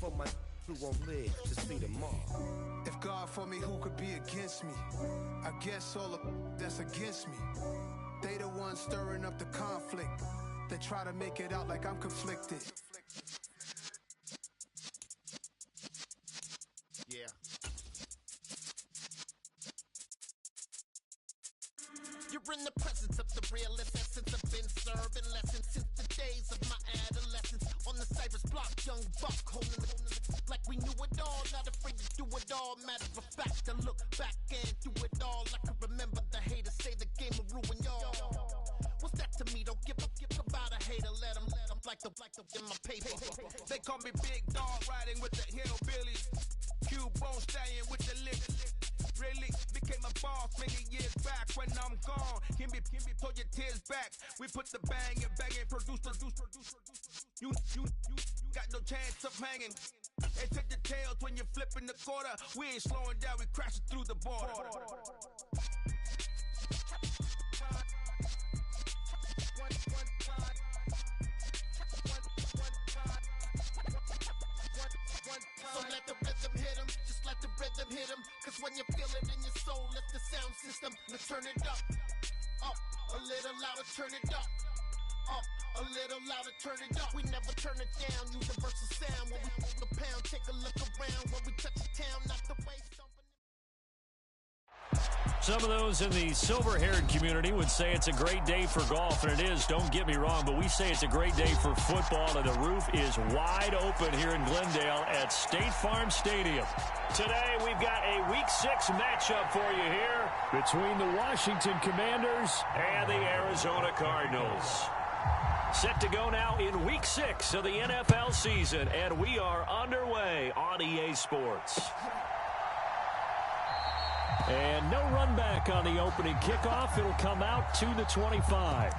for my who won't live to see tomorrow. If God for me, who could be against me? I guess all the that's against me. They the ones stirring up the conflict. They try to make it out like I'm conflicted. Yeah. You're in the presence of the realest essence. I've been serving lessons since the days of my adolescence. On the Cypress block, young buck holding it like we knew it all. Not afraid to do it all. Matter of fact, I look back and do it all. I can remember the haters say the game will ruin y'all. What's that to me? Don't give about a hater. Let them like the in my paper. They call me Big Dog, riding with the hillbillies. Cowboys Fa with the lick. Really became a boss many years back. When I'm gone, can be pull your tears back. We put the bang and produce. You got no chance of hanging. They take the tails when you're flipping the quarter. We ain't slowing down, we crashing through the border. So let the rhythm hit him, just let the rhythm hit him. Cause when you feel it in your soul, lift the sound system. Now turn it up a little louder, turn it up a little louder, turn it up. We never turn it down, universal sound. When we move the pound, take a look around. When we touch the town, not the way something. Some of those in the silver-haired community would say it's a great day for golf, and it is, don't get me wrong, but we say it's a great day for football, and the roof is wide open here in Glendale at State Farm Stadium. Today, we've got a Week 6 matchup for you here between the Washington Commanders and the Arizona Cardinals. Set to go now in Week 6 of the NFL season, and we are underway on EA Sports. And no run back on the opening kickoff. It'll come out to the 25.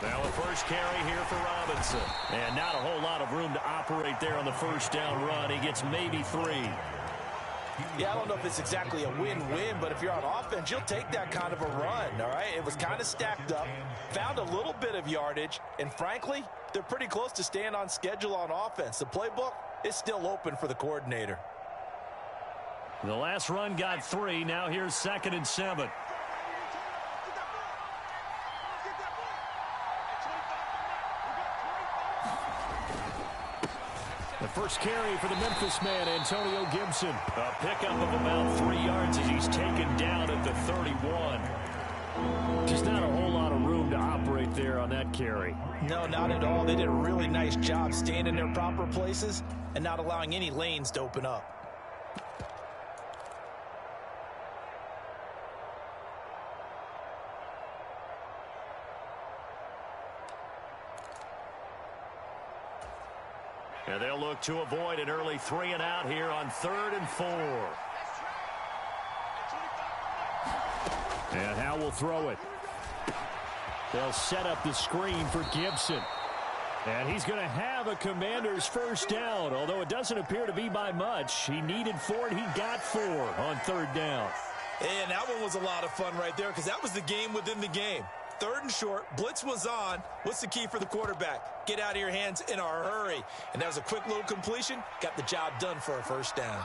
Now a first carry here for Robinson. And not a whole lot of room to operate there on the first down run. He gets maybe 3. Yeah, I don't know if it's exactly a win-win, but if you're on offense, you'll take that kind of a run, all right? It was kind of stacked up, found a little bit of yardage, and frankly, they're pretty close to staying on schedule on offense. The playbook is still open for the coordinator. The last run got 3. Now here's 2nd and 7. The first carry for the Memphis man, Antonio Gibson. A pickup of about 3 yards as he's taken down at the 31. Just not a whole lot of room to operate there on that carry. No, not at all. They did a really nice job staying in their proper places and not allowing any lanes to open up. And they'll look to avoid an early 3 and out here on 3rd and 4. And Howe will throw it. They'll set up the screen for Gibson. And he's going to have a Commander's first down, although it doesn't appear to be by much. He needed 4, and he got 4 on 3rd down. And that one was a lot of fun right there because that was the game within the game. 3rd and short, blitz was on. What's the key for the quarterback? Get out of your hands in a hurry. And that was a quick little completion. Got the job done for a first down.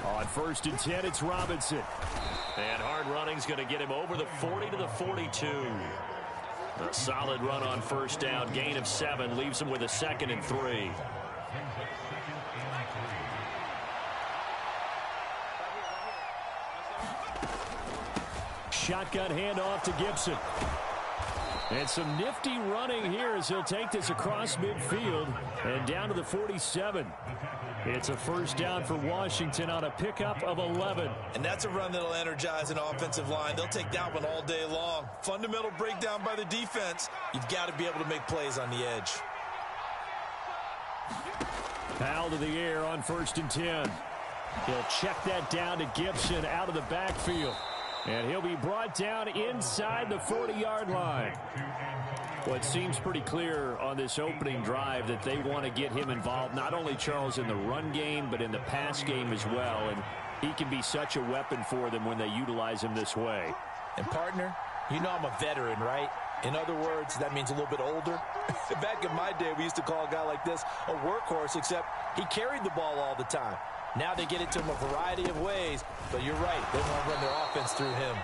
On 1st and 10, it's Robinson. And hard running's going to get him over the 40 to the 42. A solid run on 1st down. Gain of 7 leaves him with a 2nd and 3. Shotgun handoff to Gibson. And some nifty running here as he'll take this across midfield and down to the 47. It's a first down for Washington on a pickup of 11. And that's a run that'll energize an offensive line. They'll take that one all day long. Fundamental breakdown by the defense. You've got to be able to make plays on the edge. Powell to the air on 1st and 10. He'll check that down to Gibson out of the backfield. And he'll be brought down inside the 40-yard line. Well, it seems pretty clear on this opening drive that they want to get him involved, not only, Charles, in the run game, but in the pass game as well. And he can be such a weapon for them when they utilize him this way. And, partner, you know I'm a veteran, right? In other words, that means a little bit older. Back in my day, we used to call a guy like this a workhorse, except he carried the ball all the time. Now they get it to him a variety of ways, but you're right. They want to run their offense through him.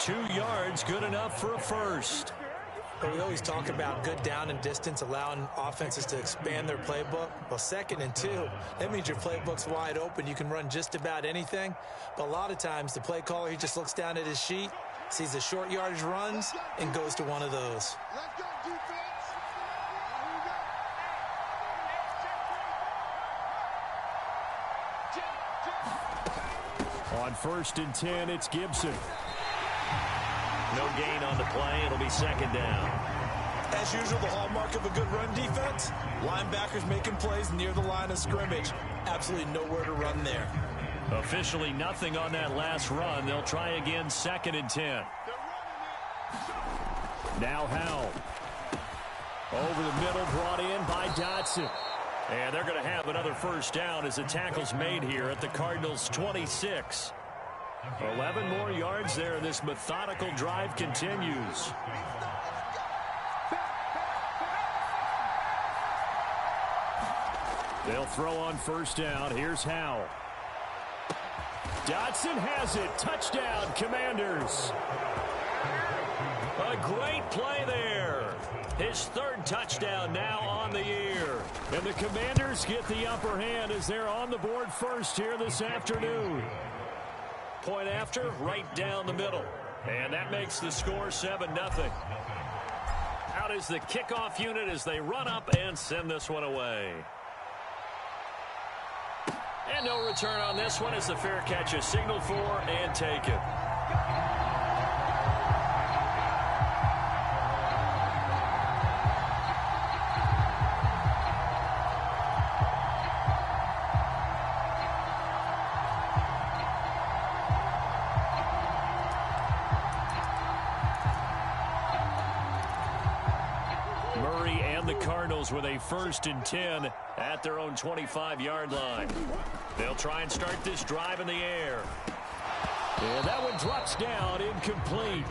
2 yards, good enough for a first. We always talk about good down and distance, allowing offenses to expand their playbook. Well, 2nd and 2, that means your playbook's wide open. You can run just about anything. But a lot of times, the play caller, he just looks down at his sheet, sees the short yardage runs, and goes to one of those. Let's go, defense. On 1st and 10, it's Gibson. No gain on the play. It'll be 2nd down. As usual, the hallmark of a good run defense, linebackers making plays near the line of scrimmage. Absolutely nowhere to run there. Officially nothing on that last run. They'll try again, 2nd and 10. Now Howell. Over the middle, brought in by Dotson. And they're going to have another first down as the tackle's made here at the Cardinals' 26. 11 more yards there. This methodical drive continues. They'll throw on 1st down. Here's Howell. Dotson has it. Touchdown, Commanders. A great play there. His 3rd touchdown now on the year. And the Commanders get the upper hand as they're on the board first here this afternoon. Point after, right down the middle. And that makes the score 7-0. Out is the kickoff unit as they run up and send this one away. And no return on this one as the fair catch is signaled for and taken. Cardinals with a 1st and 10 at their own 25-yard line. They'll try and start this drive in the air. And that one drops down, incomplete.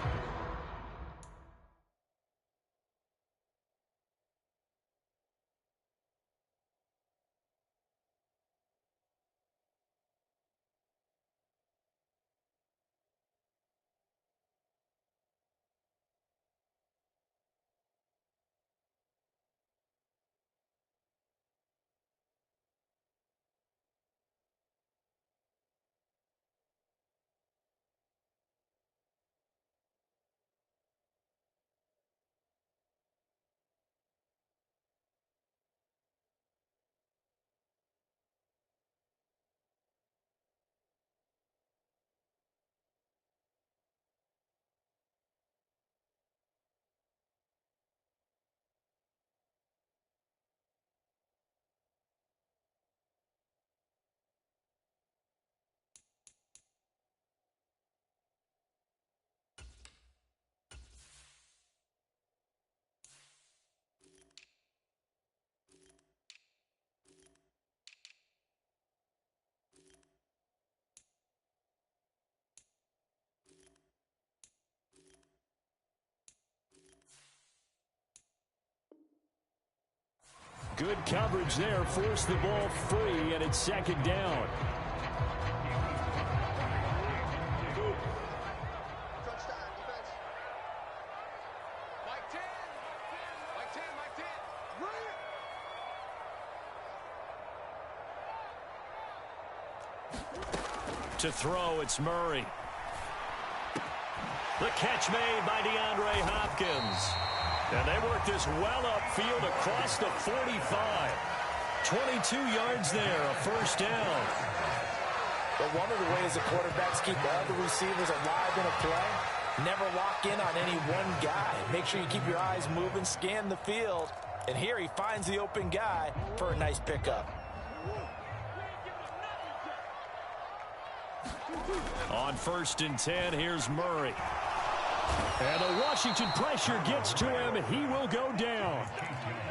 Good coverage there. Forced the ball free, and it's 2nd down. To throw, it's Murray. The catch made by DeAndre Hopkins. And they work this well upfield across the 45. 22 yards there, a first down. But one of the ways the quarterbacks keep all the receivers alive in a play, never lock in on any one guy. Make sure you keep your eyes moving, scan the field. And here he finds the open guy for a nice pickup. On 1st and 10, here's Murray. And the Washington pressure gets to him, and he will go down.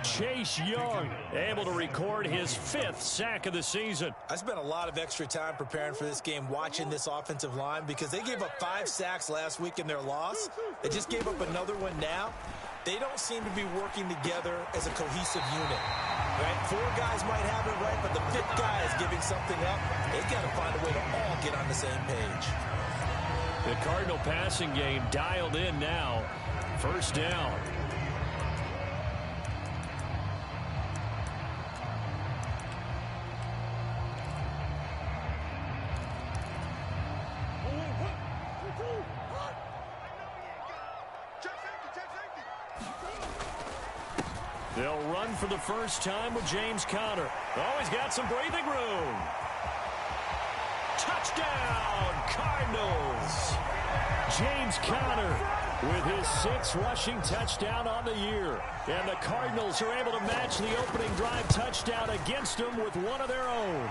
Chase Young able to record his 5th sack of the season. I spent a lot of extra time preparing for this game watching this offensive line because they gave up 5 sacks last week in their loss. They just gave up another one now. They don't seem to be working together as a cohesive unit. Right? 4 guys might have it right, but the 5th guy is giving something up. They've got to find a way to all get on the same page. The Cardinal passing game dialed in now. 1st down. They'll run for the first time with James Conner. Oh, he's got some breathing room. Touchdown, Cardinals. James Conner with his 6th rushing touchdown on the year. And the Cardinals are able to match the opening drive touchdown against them with one of their own.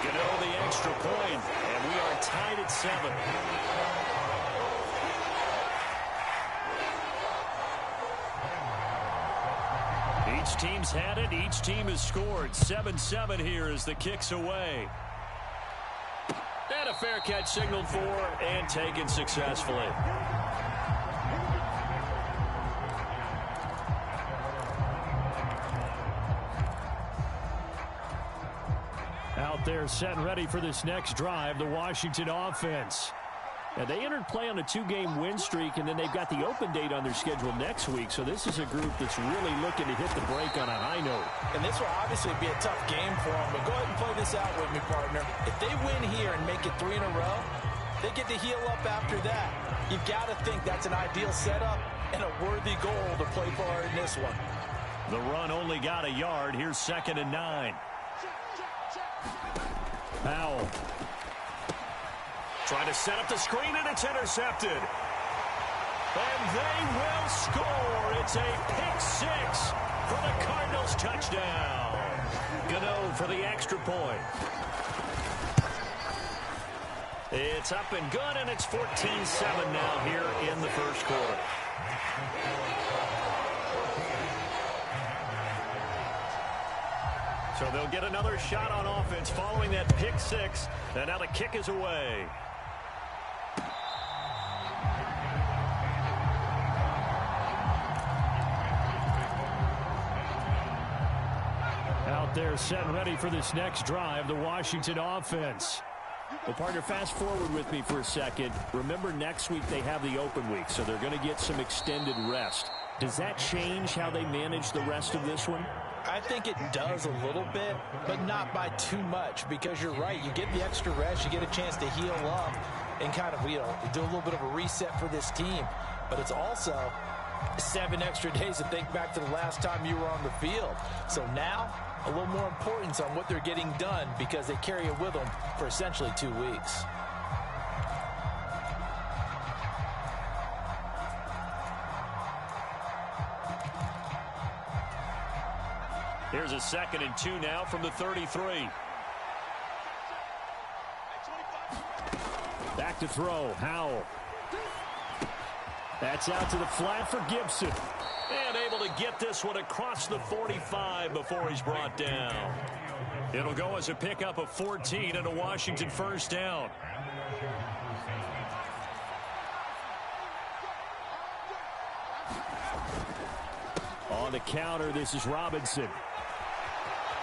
Gano the extra point, and we are tied at 7. Each team's had it. Each team has scored. 7-7 here as the kick's away. And a fair catch signaled for and taken successfully. Out there set and ready for this next drive, the Washington offense. Now, they entered play on a 2-game win streak, and then they've got the open date on their schedule next week. So this is a group that's really looking to hit the break on a high note. And this will obviously be a tough game for them. But go ahead and play this out with me, partner. If they win here and make it 3 in a row, they get to heal up after that. You've got to think that's an ideal setup and a worthy goal to play for in this one. The run only got a yard. Here's 2nd and 9. Powell. Trying to set up the screen, and it's intercepted. And they will score. It's a pick 6 for the Cardinals touchdown. Gano for the extra point. It's up and good, and it's 14-7 now here in the 1st quarter. So they'll get another shot on offense following that pick 6, and now the kick is away. Out there set and ready for this next drive, the Washington offense. Well, partner, fast forward with me for a second. Remember, next week they have the open week, so they're going to get some extended rest. Does that change how they manage the rest of this one? I think it does a little bit, but not by too much, because you're right. You get the extra rest, you get a chance to heal up and kind of, do a little bit of a reset for this team. But it's also 7 extra days to think back to the last time you were on the field. So now, a little more importance on what they're getting done because they carry it with them for essentially 2 weeks. Here's a 2nd and 2 now from the 33. Back to throw, Howell. That's out to the flat for Gibson. And able to get this one across the 45 before he's brought down. It'll go as a pickup of 14 and a Washington 1st down. On the counter, this is Robinson.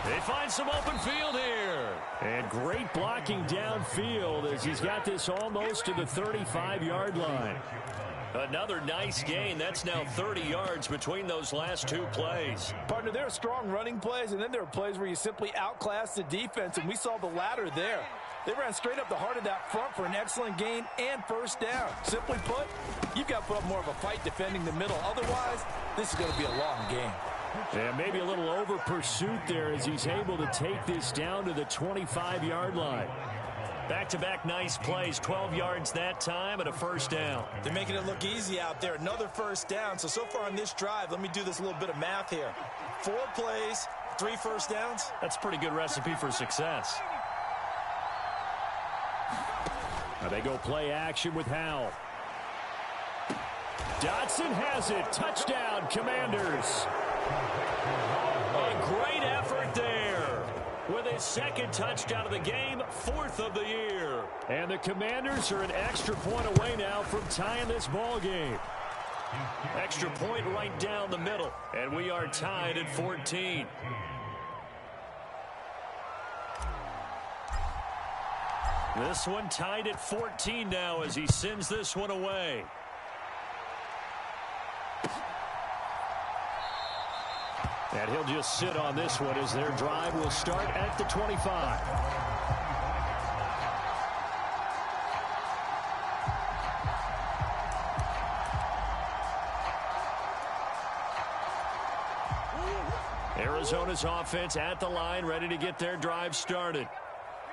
They find some open field here. And great blocking downfield as he's got this almost to the 35-yard line. Another nice gain. That's now 30 yards between those last 2 plays. Partner, there are strong running plays, and then there are plays where you simply outclass the defense, and we saw the latter there. They ran straight up the heart of that front for an excellent gain and 1st down. Simply put, you've got to put up more of a fight defending the middle. Otherwise, this is going to be a long game. Yeah, maybe a little over pursuit there as he's able to take this down to the 25-yard line. Back-to-back nice plays, 12 yards that time and a 1st down. They're making it look easy out there. Another 1st down. So far on this drive, let me do this little bit of math here. 4 plays, 3 first downs? That's a pretty good recipe for success. Now they go play action with Howell. Dotson has it. Touchdown, Commanders. A great effort there. With his second touchdown of the game, 4th of the year. And the Commanders are an extra point away now from tying this ball game. Extra point right down the middle. And we are tied at 14. This one tied at 14 now as he sends this one away. And he'll just sit on this one as their drive will start at the 25. Arizona's offense at the line, ready to get their drive started.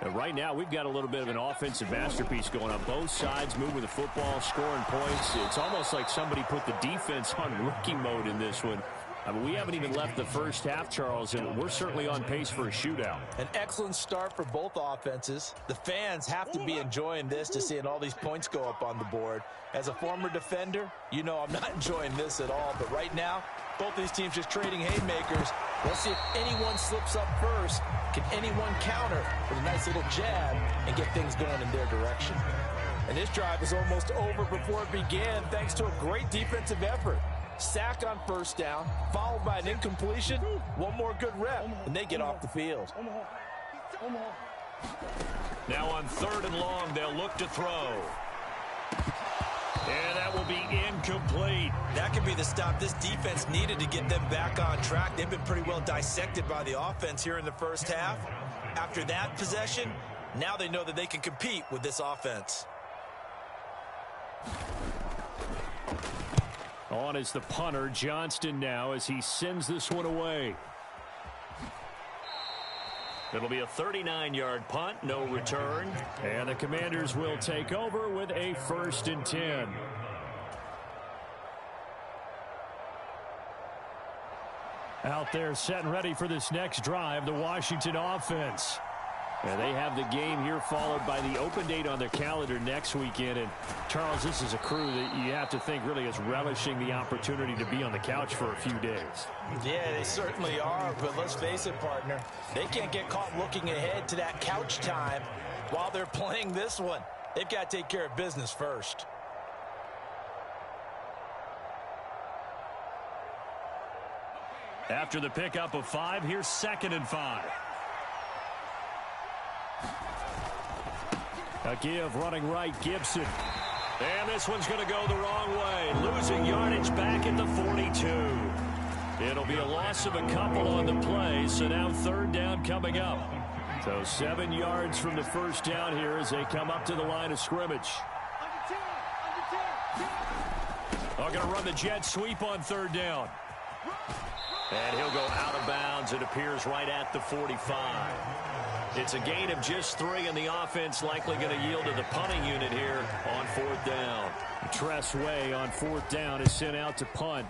And right now, we've got a little bit of an offensive masterpiece going on. Both sides moving the football, scoring points. It's almost like somebody put the defense on rookie mode in this one. I mean, we haven't even left the first half, Charles, and we're certainly on pace for a shootout. An excellent start for both offenses. The fans have to be enjoying this to seeing all these points go up on the board. As a former defender, you know I'm not enjoying this at all. But right now, both these teams just trading haymakers. Let's see if anyone slips up first. Can anyone counter with a nice little jab and get things going in their direction? And this drive is almost over before it began thanks to a great defensive effort. Sack on first down, followed by an incompletion. One more good rep, and they get off the field. Now on 3rd and long, they'll look to throw. And that will be incomplete. That could be the stop this defense needed to get them back on track. They've been pretty well dissected by the offense here in the first half. After that possession, now they know that they can compete with this offense. On is the punter, Johnston, now as he sends this one away. It'll be a 39-yard punt, no return. And the Commanders will take over with a 1st and 10. Out there set and ready for this next drive, the Washington offense. And they have the game here followed by the open date on their calendar next weekend. And, Charles, this is a crew that you have to think really is relishing the opportunity to be on the couch for a few days. Yeah, they certainly are. But let's face it, partner, they can't get caught looking ahead to that couch time while they're playing this one. They've got to take care of business first. After the pickup of 5, here's 2nd and 5. A give running right, Gibson. And this one's going to go the wrong way. Losing yardage back at the 42. It'll be a loss of a couple on the play, so now 3rd down coming up. So 7 yards from the first down here as they come up to the line of scrimmage. They're going to run the jet sweep on 3rd down. And he'll go out of bounds. It appears right at the 45. It's a gain of just 3, and the offense likely going to yield to the punting unit here on 4th down. Tress Way on 4th down is sent out to punt.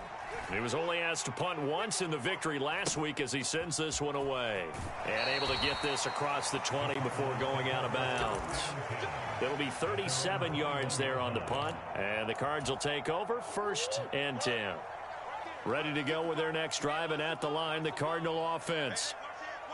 He was only asked to punt once in the victory last week as he sends this one away. And able to get this across the 20 before going out of bounds. It'll be 37 yards there on the punt, and the Cards will take over 1st and 10. Ready to go with their next drive, and at the line, the Cardinal offense.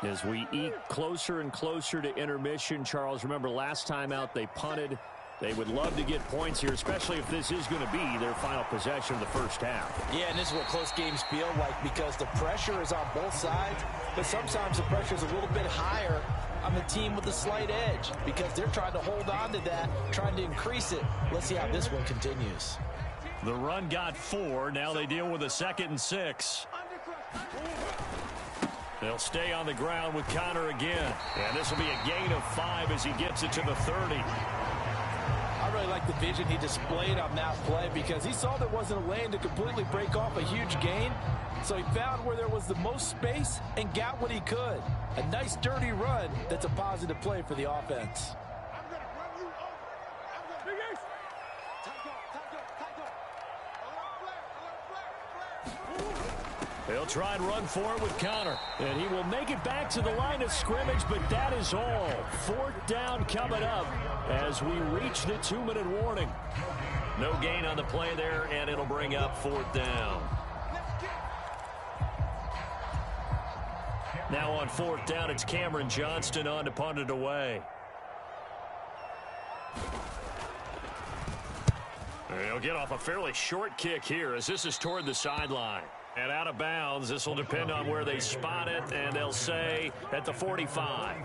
As we eke closer and closer to intermission, Charles, remember last time out they punted. They would love to get points here, especially if this is going to be their final possession of the first half. Yeah, and this is what close games feel like because the pressure is on both sides, but sometimes the pressure is a little bit higher on the team with the slight edge because they're trying to hold on to that, trying to increase it. Let's see how this one continues. The run got 4. Now they deal with a 2nd and 6. They'll stay on the ground with Connor again. And this will be a gain of 5 as he gets it to the 30. I really like the vision he displayed on that play because he saw there wasn't a lane to completely break off a huge gain. So he found where there was the most space and got what he could. A nice dirty run that's a positive play for the offense. He'll try and run for it with Connor. And he will make it back to the line of scrimmage, but that is all. 4th down coming up as we reach the 2-minute warning. No gain on the play there, and it'll bring up 4th down. Now on 4th down, it's Cameron Johnston on to punt it away. He'll get off a fairly short kick here as this is toward the sideline. And out of bounds, this will depend on where they spot it, and they'll say at the 45.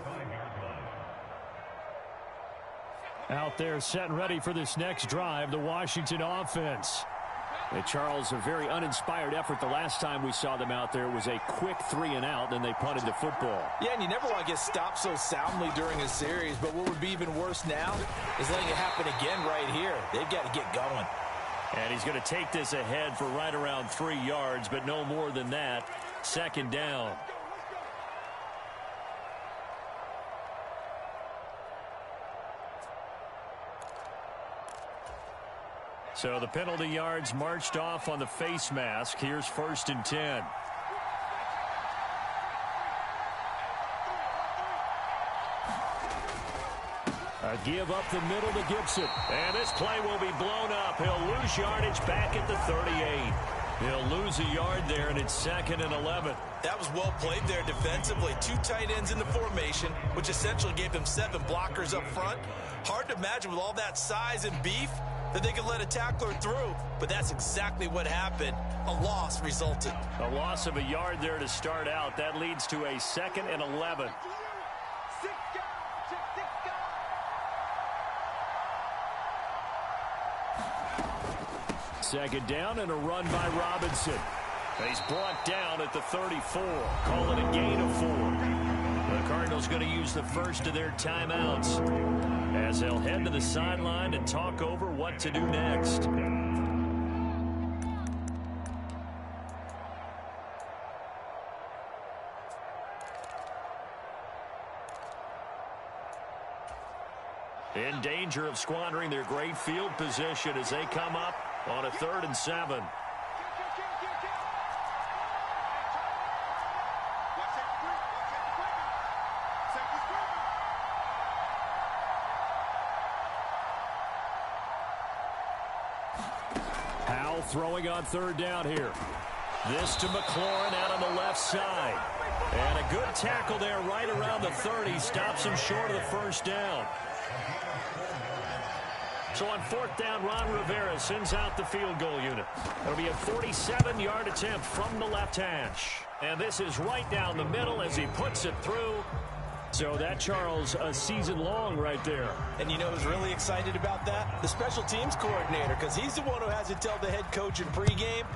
Out there set and ready for this next drive, the Washington offense. And Charles, a very uninspired effort the last time we saw them out there. It was a quick 3-and-out, then they punted the football. Yeah, and you never want to get stopped so soundly during a series, but what would be even worse now is letting it happen again right here. They've got to get going. And he's going to take this ahead for right around 3 yards, but no more than that. 2nd down. So the penalty yards marched off on the face mask. Here's 1st and 10. A give up the middle to Gibson. And this play will be blown up. He'll lose yardage back at the 38. He'll lose a yard there, and it's 2nd and 11. That was well played there defensively. 2 tight ends in the formation, which essentially gave them 7 blockers up front. Hard to imagine with all that size and beef that they could let a tackler through, but that's exactly what happened. A loss resulted. A loss of a yard there to start out. That leads to a 2nd and 11. Second down and a run by Robinson. He's brought down at the 34. Call it a gain of 4. The Cardinals going to use the first of their timeouts as they'll head to the sideline and talk over what to do next. In danger of squandering their great field position as they come up on a 3rd and 7. Howell throwing on 3rd down here. This to McLaurin out on the left side. And a good tackle there right around the 30. Stops him short of the 1st down. So on 4th down, Ron Rivera sends out the field goal unit. It'll be a 47-yard attempt from the left hash. And this is right down the middle as he puts it through. So that, Charles, a season long right there. And you know who's really excited about that? The special teams coordinator, because he's the one who has to tell the head coach in pregame,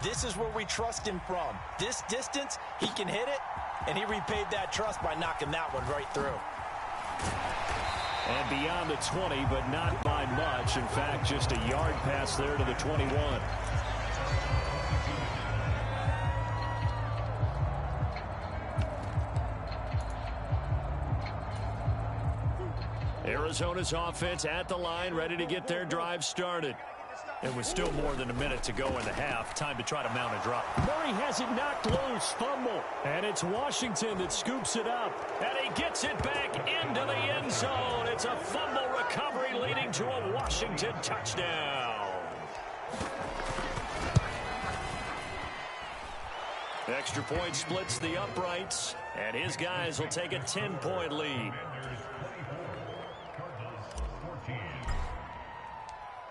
this is where we trust him from. This distance, he can hit it, and he repaid that trust by knocking that one right through. And beyond the 20, but not by much. In fact, just a yard pass there to the 21. Arizona's offense at the line, ready to get their drive started. And with still more than a minute to go in the half, time to try to mount a drop. Murray has it knocked loose, fumble. And it's Washington that scoops it up. And he gets it back into the end zone. It's a fumble recovery leading to a Washington touchdown. Extra point splits the uprights. And his guys will take a 10-point lead.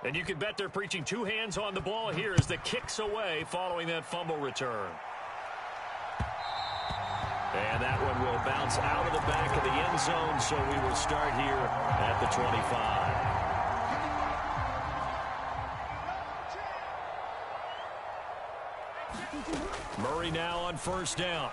And you can bet they're preaching 2 hands on the ball here as the kick's away following that fumble return. And that one will bounce out of the back of the end zone, so we will start here at the 25. Murray now on 1st down.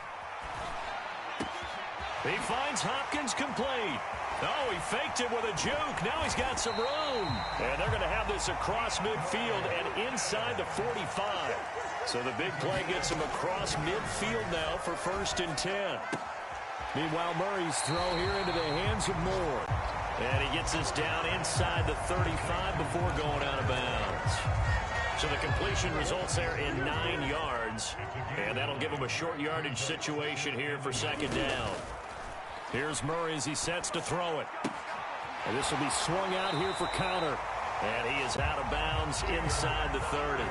He finds Hopkins complete. Oh, he faked it with a juke. Now he's got some room. And they're going to have this across midfield and inside the 45. So the big play gets him across midfield now for 1st and 10. Meanwhile, Murray's throw here into the hands of Moore. And he gets this down inside the 35 before going out of bounds. So the completion results there in 9 yards. And that'll give him a short yardage situation here for second down. Here's Murray as he sets to throw it. And this will be swung out here for counter. And he is out of bounds inside the 30.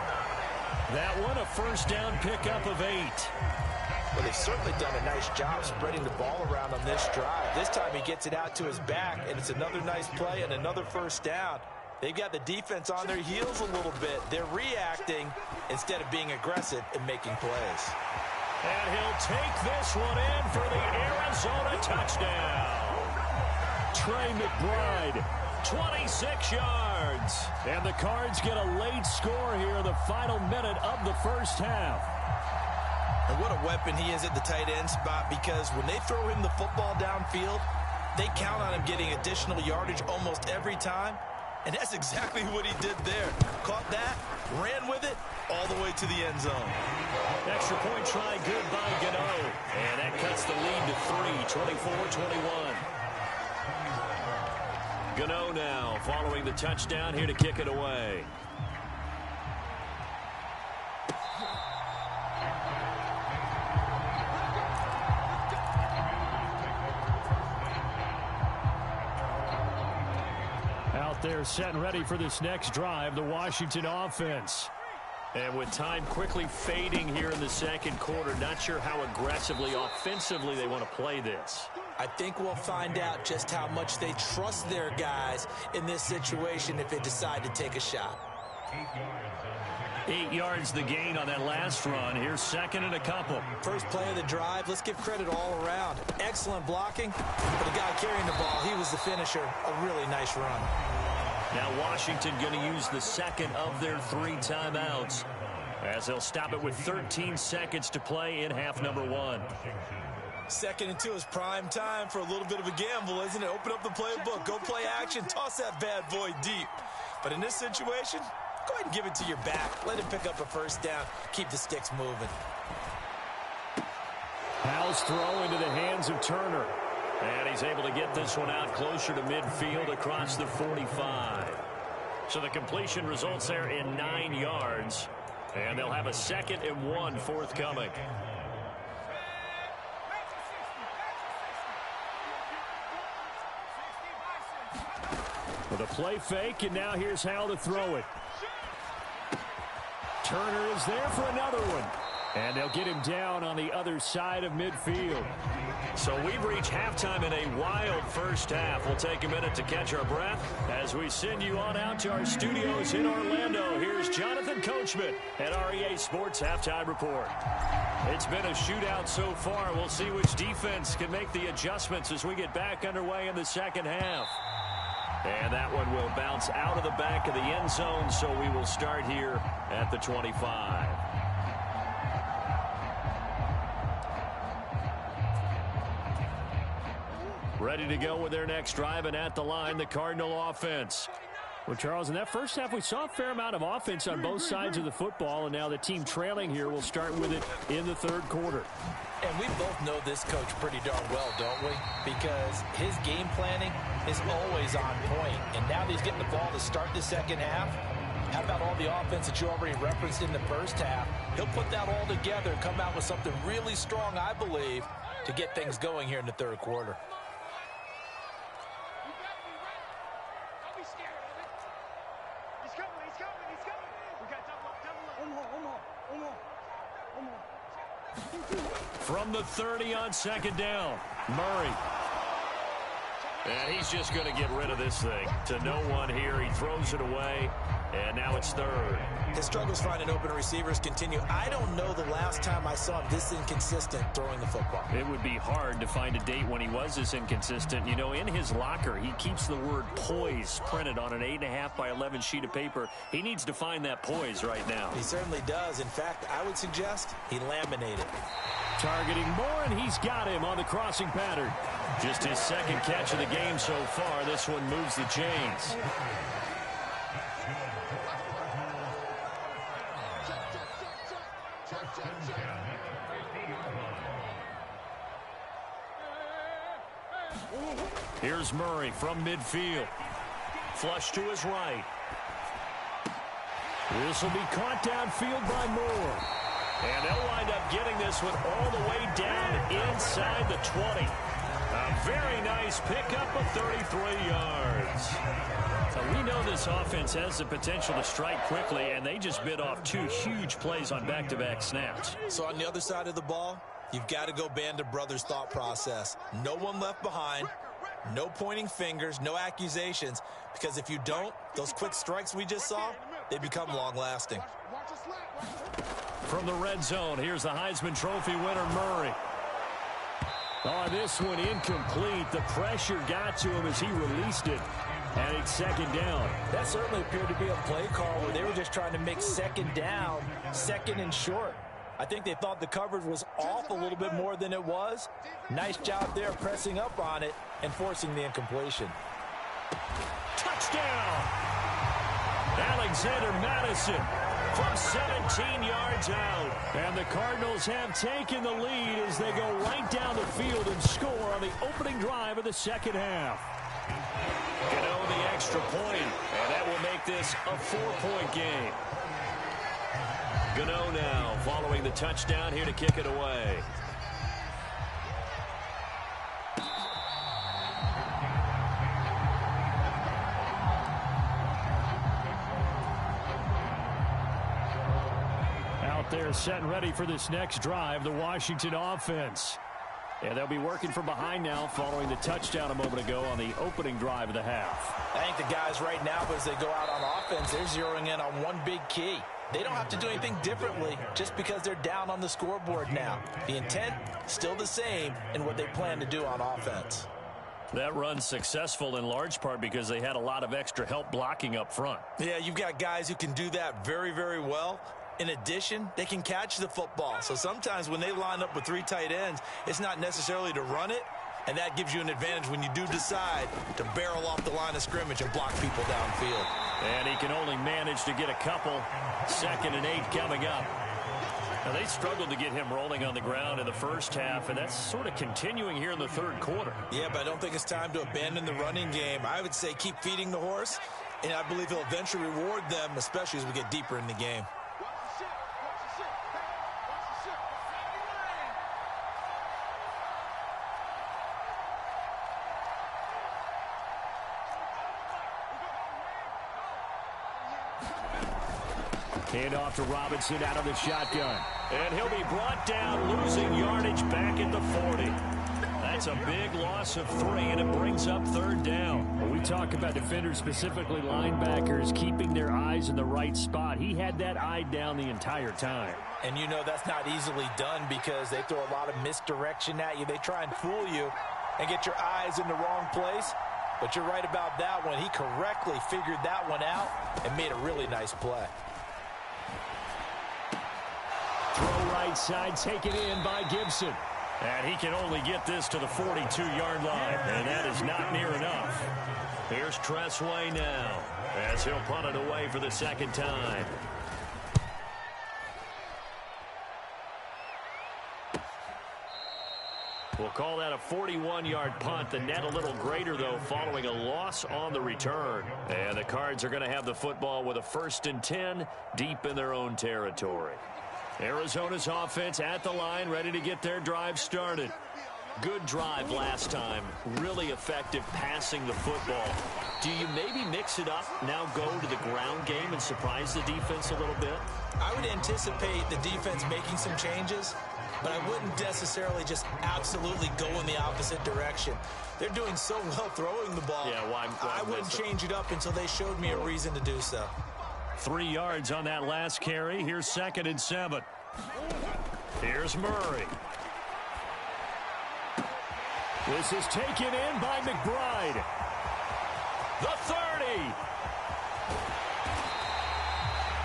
That one a first down pickup of 8. Well, they've certainly done a nice job spreading the ball around on this drive. This time he gets it out to his back, and it's another nice play and another first down. They've got the defense on their heels a little bit. They're reacting instead of being aggressive and making plays. And he'll take this one in for the Arizona touchdown. Trey McBride, 26 yards. And the Cards get a late score here in the final minute of the first half. And what a weapon he is at the tight end spot, because when they throw him the football downfield, they count on him getting additional yardage almost every time. And that's exactly what he did there. Caught that, ran with it, all the way to the end zone. Extra point try good by Gano. And that cuts the lead to 3, 24-21. Gano now following the touchdown here to kick it away. Out there set and ready for this next drive, the Washington offense. And with time quickly fading here in the second quarter, not sure how aggressively, offensively they want to play this. I think we'll find out just how much they trust their guys in this situation if they decide to take a shot. 8 yards the gain on that last run. Here's second and a couple. First play of the drive, let's give credit all around. Excellent blocking, but the guy carrying the ball, he was the finisher. A really nice run. Now Washington going to use the second of their 3 timeouts as they'll stop it with 13 seconds to play in half number 1. 2nd and 2 is prime time for a little bit of a gamble, isn't it? Open up the playbook, go play action, toss that bad boy deep. But in this situation, go ahead and give it to your back. Let him pick up a first down. Keep the sticks moving. Howell's throw into the hands of Turner. And he's able to get this one out closer to midfield across the 45. So the completion results there in 9 yards. And they'll have a 2nd and 1 forthcoming. With a play fake, and now here's Howell to throw it. Turner is there for another one. And they'll get him down on the other side of midfield. So we've reached halftime in a wild first half. We'll take a minute to catch our breath as we send you on out to our studios in Orlando. Here's Jonathan Coachman at REA Sports Halftime Report. It's been a shootout so far. We'll see which defense can make the adjustments as we get back underway in the second half. And that one will bounce out of the back of the end zone, so we will start here at the 25. Ready to go with their next drive, and at the line, the Cardinal offense. Well, Charles, in that first half, we saw a fair amount of offense on both sides of the football, and now the team trailing here will start with it in the third quarter. And we both know this coach pretty darn well, don't we? Because his game planning is always on point. And now that he's getting the ball to start the second half, how about all the offense that you already referenced in the first half? He'll put that all together and come out with something really strong, I believe, to get things going here in the third quarter. From the 30 on second down, Murray. And he's just going to get rid of this thing to no one here. He throws it away, and now it's third. His struggles finding open receivers continue. I don't know the last time I saw him this inconsistent throwing the football. It would be hard to find a date when he was this inconsistent. You know, in his locker, he keeps the word poise printed on an 8.5 by 11 sheet of paper. He needs to find that poise right now. He certainly does. In fact, I would suggest he laminated. Targeting Moore, and he's got him on the crossing pattern. Just his second catch of the game so far. This one moves the chains. Here's Murray from midfield. Flush to his right. This will be caught downfield by Moore. And they'll wind up getting this one all the way down inside the 20. A very nice pickup of 33 yards. So we know this offense has the potential to strike quickly, and they just bit off 2 huge plays on back-to-back snaps. So on the other side of the ball, you've got to go Band of Brothers thought process. No one left behind, no pointing fingers, no accusations, because if you don't, those quick strikes we just saw, they become long-lasting. From the red zone, here's the Heisman Trophy winner, Murray. Oh, this one incomplete. The pressure got to him as he released it. And it's second down. That certainly appeared to be a play call where they were just trying to make second down, second and short. I think they thought the coverage was off a little bit more than it was. Nice job there pressing up on it and forcing the incompletion. Touchdown! Alexander Madison from 17 yards out. And the Cardinals have taken the lead as they go right down the field and score on the opening drive of the second half. Gano the extra point, and that will make this a 4-point game. Gano now following the touchdown here to kick it away. Out there set and ready for this next drive, the Washington offense. And they'll be working from behind now following the touchdown a moment ago on the opening drive of the half. I think the guys right now, as they go out on offense, they're zeroing in on one big key. They don't have to do anything differently just because they're down on the scoreboard now. The intent, still the same in what they plan to do on offense. That run's successful in large part because they had a lot of extra help blocking up front. Yeah, you've got guys who can do that very, very well. In addition, they can catch the football. So sometimes when they line up with 3 tight ends, it's not necessarily to run it, and that gives you an advantage when you do decide to barrel off the line of scrimmage and block people downfield. And he can only manage to get a couple. 2nd and 8 coming up. Now, they struggled to get him rolling on the ground in the first half, and that's sort of continuing here in the third quarter. Yeah, but I don't think it's time to abandon the running game. I would say keep feeding the horse, and I believe he'll eventually reward them, especially as we get deeper in the game. Hand off to Robinson out of the shotgun. And he'll be brought down, losing yardage back at the 40. That's a big loss of 3, and it brings up 3rd down. When we talk about defenders, specifically linebackers, keeping their eyes in the right spot, he had that eye down the entire time. And you know that's not easily done because they throw a lot of misdirection at you. They try and fool you and get your eyes in the wrong place. But you're right about that one. He correctly figured that one out and made a really nice play. Throw right side, taken in by Gibson. And he can only get this to the 42-yard line, and that is not near enough. Here's Tressway now, as he'll punt it away for the 2nd time. We'll call that a 41-yard punt. The net a little greater, though, following a loss on the return. And the Cards are going to have the football with a 1st and 10 deep in their own territory. Arizona's offense at the line, ready to get their drive started. Good drive last time. Really effective passing the football. Do you maybe mix it up, now go to the ground game and surprise the defense a little bit? I would anticipate the defense making some changes, but I wouldn't necessarily just absolutely go in the opposite direction. They're doing so well throwing the ball. Yeah, why I wouldn't change it up until they showed me a reason to do so. 3 yards on that last carry. Here's 2nd and 7. Here's Murray. This is taken in by McBride. The 30.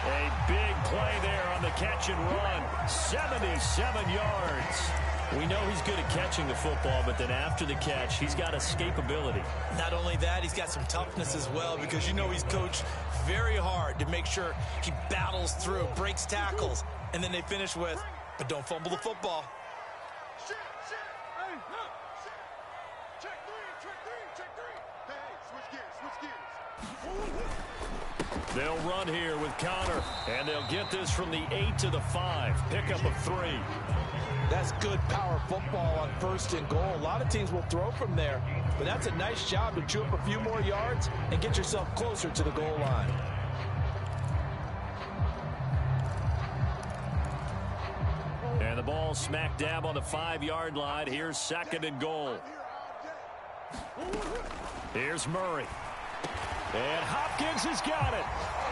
A big play there on the catch and run. 77 yards. We know he's good at catching the football, but then after the catch, he's got escapability. Not only that, he's got some toughness as well because you know he's coached very hard to make sure he battles through, breaks tackles, and then they finish with, but don't fumble the football. They'll run here with Connor, and they'll get this from the 8 to the 5. Pickup of 3. That's good power football on 1st and goal. A lot of teams will throw from there, but that's a nice job to chew up a few more yards and get yourself closer to the goal line. And the ball smack dab on the 5-yard line. Here's 2nd and goal. Here's Murray. And Hopkins has got it.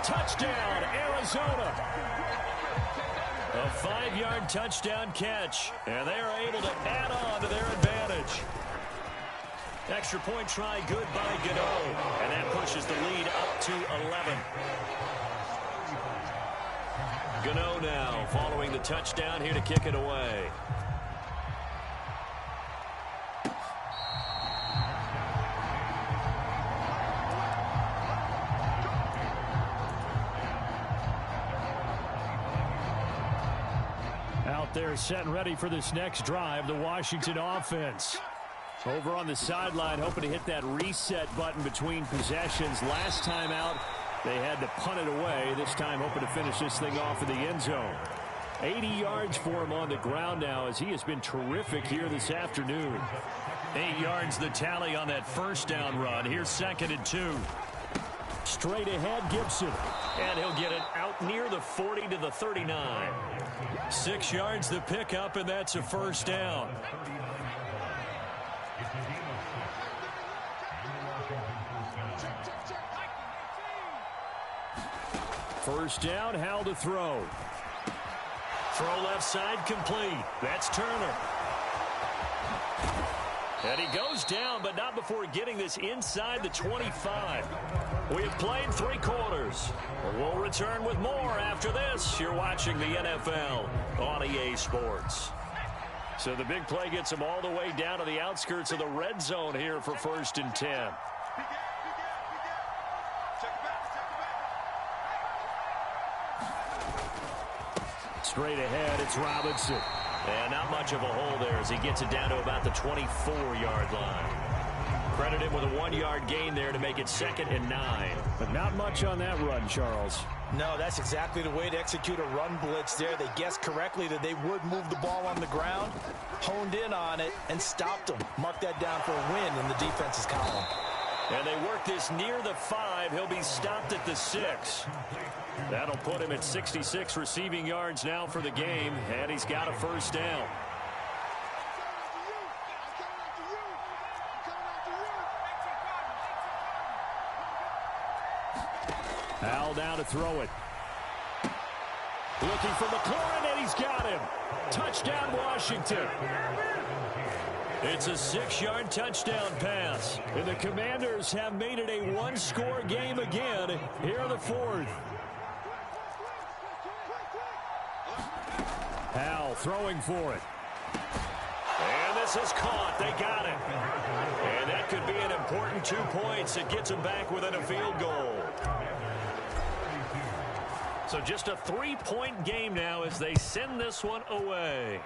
Touchdown, Arizona. A 5-yard touchdown catch. And they are able to add on to their advantage. Extra point try good by Gano. And that pushes the lead up to 11. Gano now following the touchdown here to kick it away. Out there set and ready for this next drive, the Washington offense. Over on the sideline, hoping to hit that reset button between possessions. Last time out, they had to punt it away. This time hoping to finish this thing off in the end zone. 80 yards for him on the ground now as he has been terrific here this afternoon. 8 yards the tally on that first down run. Here's 2nd and 2. Straight ahead, Gibson. And he'll get it out near the 40 to the 39. 6 yards the pickup, and that's a first down. First down, Howell to throw. Throw left side complete. That's Turner. And he goes down, but not before getting this inside the 25. We have played 3 quarters. We'll return with more after this. You're watching the NFL on EA Sports. So the big play gets him all the way down to the outskirts of the red zone here for 1st and 10. Straight ahead, it's Robinson. And not much of a hole there as he gets it down to about the 24-yard line. Credit him with a 1-yard gain there to make it 2nd and 9. But not much on that run, Charles. No, that's exactly the way to execute a run blitz there. They guessed correctly that they would move the ball on the ground, honed in on it, and stopped them. Mark that down for a win in the defense's column. And they work this near the 5. He'll be stopped at the 6. That'll put him at 66 receiving yards now for the game, and he's got a first down. Howell down to throw it. Looking for McLaurin, and he's got him. Touchdown, Washington. It's a 6-yard touchdown pass. And the Commanders have made it a one-score game again here in the 4th. Howell throwing for it. And this is caught. They got it. And that could be an important 2 points. It gets them back within a field goal. So just a 3-point game now as they send this one away.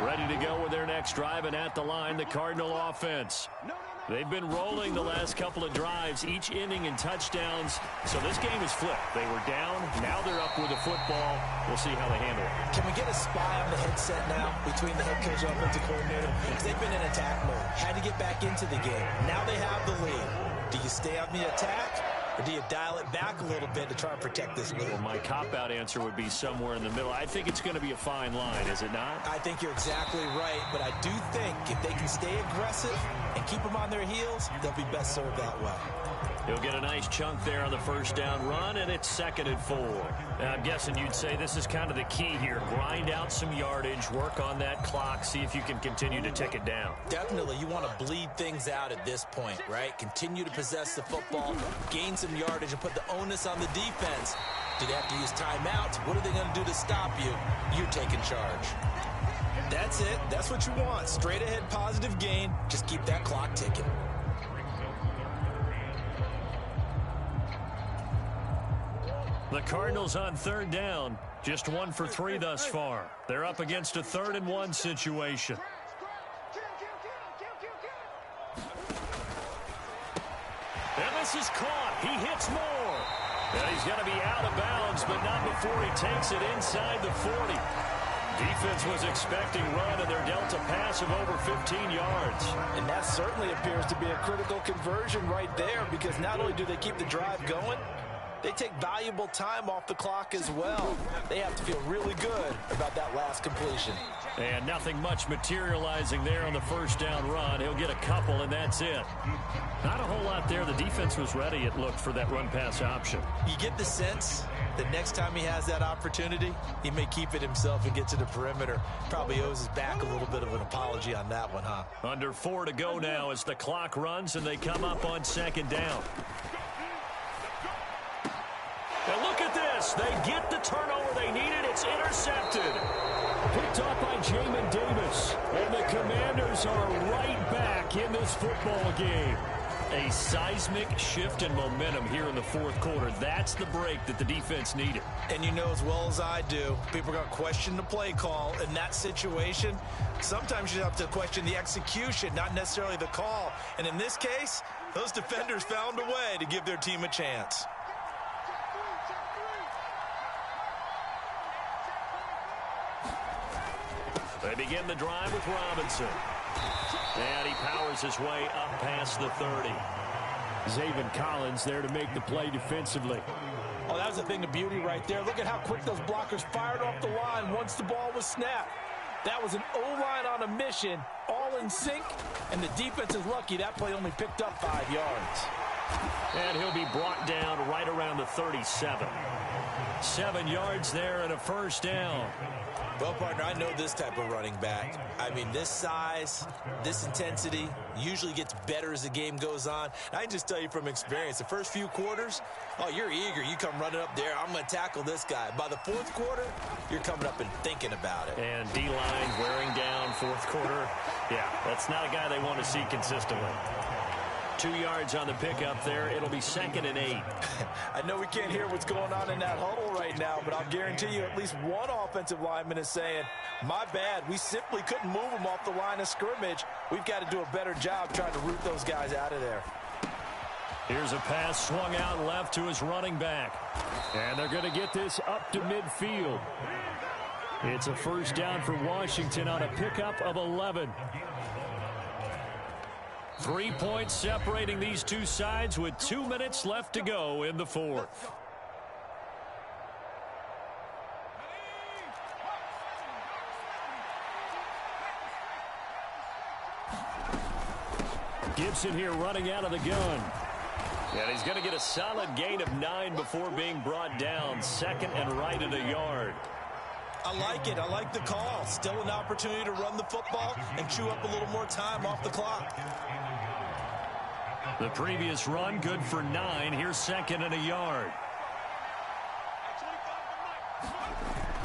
Ready to go with their next drive, and at the line, the Cardinal offense. They've been rolling the last couple of drives, each inning in touchdowns. So this game is flipped. They were down. Now they're up with the football. We'll see how they handle it. Can we get a spy on the headset now between the head coach and offensive coordinator? Because they've been in attack mode. Had to get back into the game. Now they have the lead. Do you stay on the attack? Or do you dial it back a little bit to try and protect this lead? Well, my cop-out answer would be somewhere in the middle. I think it's going to be a fine line, is it not? I think you're exactly right, but I do think if they can stay aggressive and keep them on their heels, they'll be best served that way. He'll get a nice chunk there on the first down run, and it's 2nd and 4. Now, I'm guessing you'd say this is kind of the key here. Grind out some yardage, work on that clock, see if you can continue to tick it down. Definitely. You want to bleed things out at this point, right? Continue to possess the football, gain some yardage, and put the onus on the defense. Do they have to use timeouts? What are they going to do to stop you? You're taking charge. That's it. That's what you want. Straight ahead positive gain. Just keep that clock ticking. The Cardinals on third down. Just 1 for 3 thus far. They're up against a 3rd and 1 situation. And this is caught. He hits more. And he's going to be out of bounds, but not before he takes it inside the 40. Defense was expecting run, and they're dealt a pass of over 15 yards. And that certainly appears to be a critical conversion right there, because not only do they keep the drive going, they take valuable time off the clock as well. They have to feel really good about that last completion. And nothing much materializing there on the first down run. He'll get a couple, and that's it. Not a whole lot there. The defense was ready, it looked, for that run-pass option. You get the sense that next time he has that opportunity, he may keep it himself and get to the perimeter. Probably owes his back a little bit of an apology on that one, huh? Under 4 to go now as the clock runs, and they come up on 2nd down. And look at this. They get the turnover they needed. It's intercepted. Picked off by Jamin Davis. And the Commanders are right back in this football game. A seismic shift in momentum here in the 4th quarter. That's the break that the defense needed. And you know as well as I do, people are going to question the play call in that situation. Sometimes you have to question the execution, not necessarily the call. And in this case, those defenders found a way to give their team a chance. They begin the drive with Robinson. And he powers his way up past the 30. Zaven Collins there to make the play defensively. Oh, that was a thing of beauty right there. Look at how quick those blockers fired off the line once the ball was snapped. That was an O-line on a mission, all in sync, and the defense is lucky that play only picked up 5 yards. And he'll be brought down right around the 37. 7 yards there and a first down. Well, partner, I know this type of running back. I mean, this size, this intensity usually gets better as the game goes on. I can just tell you from experience, the first few quarters, oh, you're eager. You come running up there, I'm going to tackle this guy. By the 4th quarter, you're coming up and thinking about it. And D-line wearing down 4th quarter. Yeah, that's not a guy they want to see consistently. 2 yards on the pickup there. It'll be 2nd and 8. I know we can't hear what's going on in that huddle right now, but I'll guarantee you at least one offensive lineman is saying, my bad, we simply couldn't move them off the line of scrimmage. We've got to do a better job trying to root those guys out of there. Here's a pass swung out left to his running back. And they're going to get this up to midfield. It's a first down for Washington on a pickup of 11. 3 points separating these two sides with 2 minutes left to go in the 4th. Gibson here running out of the gun. And he's going to get a solid gain of 9 before being brought down. 2nd and right at a yard. I like it. I like the call. Still an opportunity to run the football and chew up a little more time off the clock. The previous run good for 9. Here's 2nd and a yard.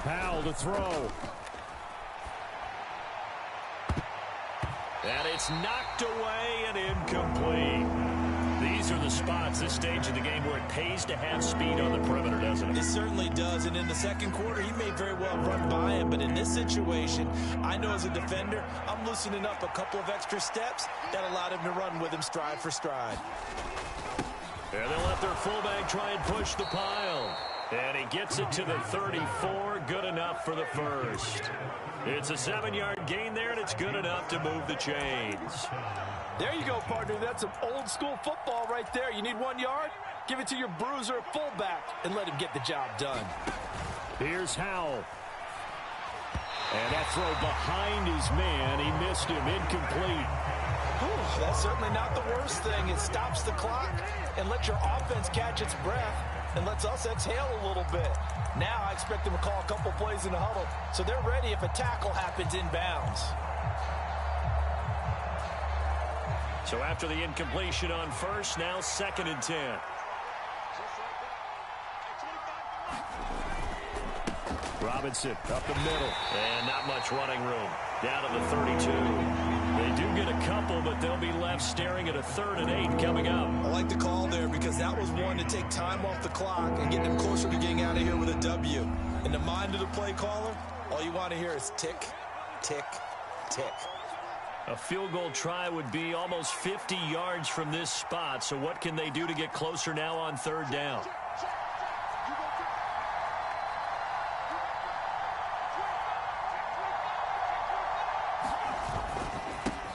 Powell to throw. And it's knocked away and incomplete. These are the spots, this stage of the game, where it pays to have speed on the perimeter, doesn't it? It certainly does, and in the 2nd quarter, he may very well run by him, but in this situation, I know as a defender, I'm loosening up a couple of extra steps that allowed him to run with him stride for stride. And they'll let their fullback try and push the pile. And he gets it to the 34, good enough for the first. It's a 7-yard gain there, and it's good enough to move the chains. There you go, partner. That's some old-school football right there. You need 1 yard? Give it to your bruiser at fullback and let him get the job done. Here's Howell. And that throw behind his man. He missed him. Incomplete. Whew, that's certainly not the worst thing. It stops the clock and lets your offense catch its breath and lets us exhale a little bit. Now I expect them to call a couple plays in the huddle so they're ready if a tackle happens inbounds. So after the incompletion on first, now 2nd and 10. Robinson up the middle. And not much running room. Down to the 32. They do get a couple, but they'll be left staring at a 3rd and 8 coming up. I like the call there because that was one to take time off the clock and get them closer to getting out of here with a W. In the mind of the play caller, all you want to hear is tick, tick, tick. A field goal try would be almost 50 yards from this spot, so what can they do to get closer now on 3rd down?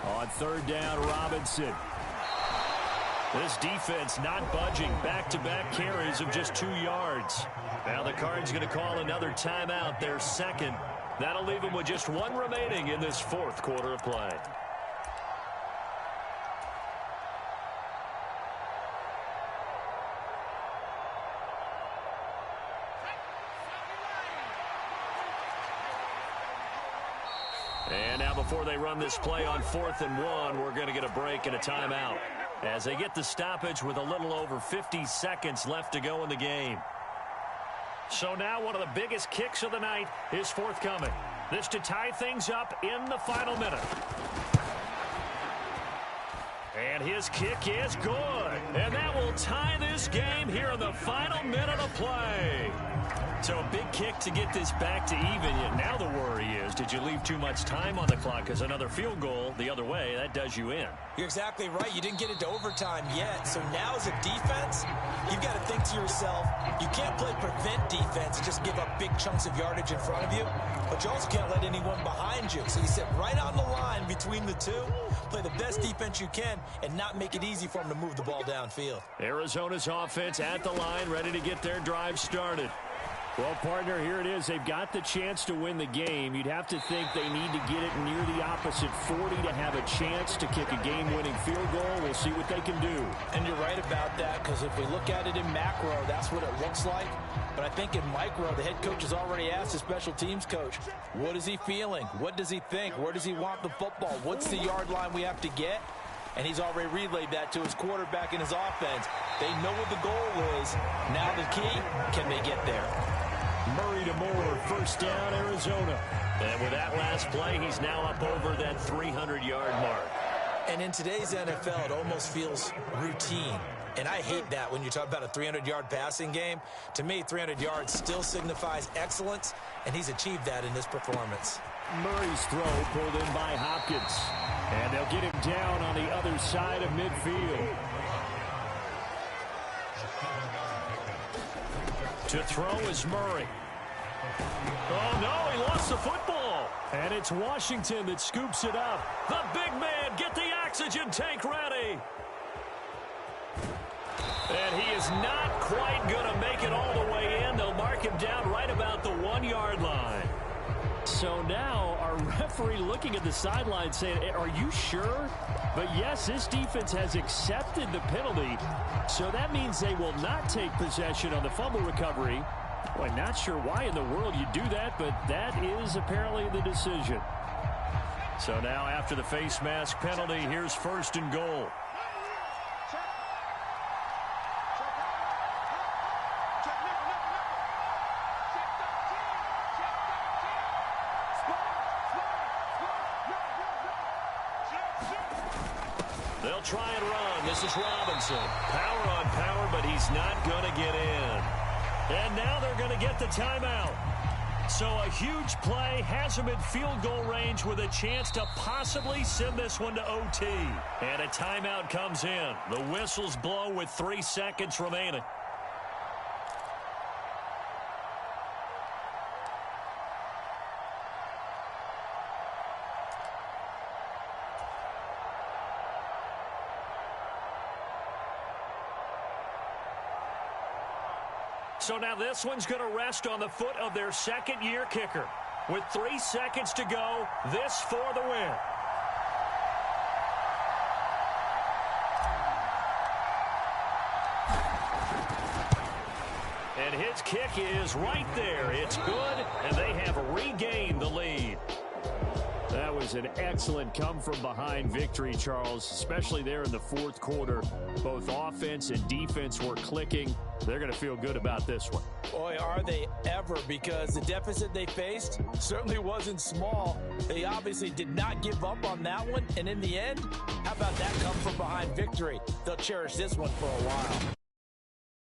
On 3rd down, Robinson. This defense not budging. Back-to-back carries of just 2 yards. Now the Cards going to call another timeout, their 2nd. That'll leave them with just 1 remaining in this 4th quarter of play. And now before they run this play on 4th and 1, we're going to get a break and a timeout as they get the stoppage with a little over 50 seconds left to go in the game. So now one of the biggest kicks of the night is forthcoming. This to tie things up in the final minute. And his kick is good. And that will tie this game here in the final minute of play. So a big kick to get this back to even. Yet now the worry is, did you leave too much time on the clock? Because another field goal the other way, that does you in. You're exactly right. You didn't get it to overtime yet. So now as a defense, you've got to think to yourself, you can't play prevent defense and just give up big chunks of yardage in front of you. But you also can't let anyone behind you. So you sit right on the line between the two, play the best defense you can, and not make it easy for them to move the ball downfield. Arizona's offense at the line, ready to get their drive started. Well, partner, here it is. They've got the chance to win the game. You'd have to think they need to get it near the opposite 40 to have a chance to kick a game-winning field goal. We'll see what they can do. And you're right about that, because if we look at it in macro, that's what it looks like. But I think in micro, the head coach has already asked the special teams coach, what is he feeling? What does he think? Where does he want the football? What's the yard line we have to get? And he's already relayed that to his quarterback and his offense. They know what the goal is. Now the key, can they get there? Murray to Moore, 1st down, Arizona. And with that last play, he's now up over that 300-yard mark. And in today's NFL, it almost feels routine. And I hate that when you talk about a 300-yard passing game. To me, 300 yards still signifies excellence, and he's achieved that in this performance. Murray's throw pulled in by Hopkins. And they'll get him down on the other side of midfield. To throw is Murray. Oh, no, he lost the football. And it's Washington that scoops it up. The big man, get the oxygen tank ready. And he is not quite going to make it all the way in. They'll mark him down right about the 1-yard line. So now our referee looking at the sideline saying, are you sure? But yes, this defense has accepted the penalty. So that means they will not take possession on the fumble recovery. Well, not sure why in the world you do that, but that is apparently the decision. So now after the face mask penalty, here's 1st and goal. They'll try and run. This is Robinson. Power on power, but he's not going to get in. And now they're going to get the timeout. So a huge play has him in field goal range with a chance to possibly send this one to OT. And a timeout comes in. The whistles blow with 3 seconds remaining. So now this one's going to rest on the foot of their 2nd-year kicker. With 3 seconds to go, this for the win. And his kick is right there. It's good, and they have regained the lead. That was an excellent come-from-behind victory, Charles, especially there in the 4th quarter. Both offense and defense were clicking. they're going to feel good about this one. Boy, are they ever, because the deficit they faced certainly wasn't small. They obviously did not give up on that one, and in the end, how about that come from behind victory? They'll cherish this one for a while.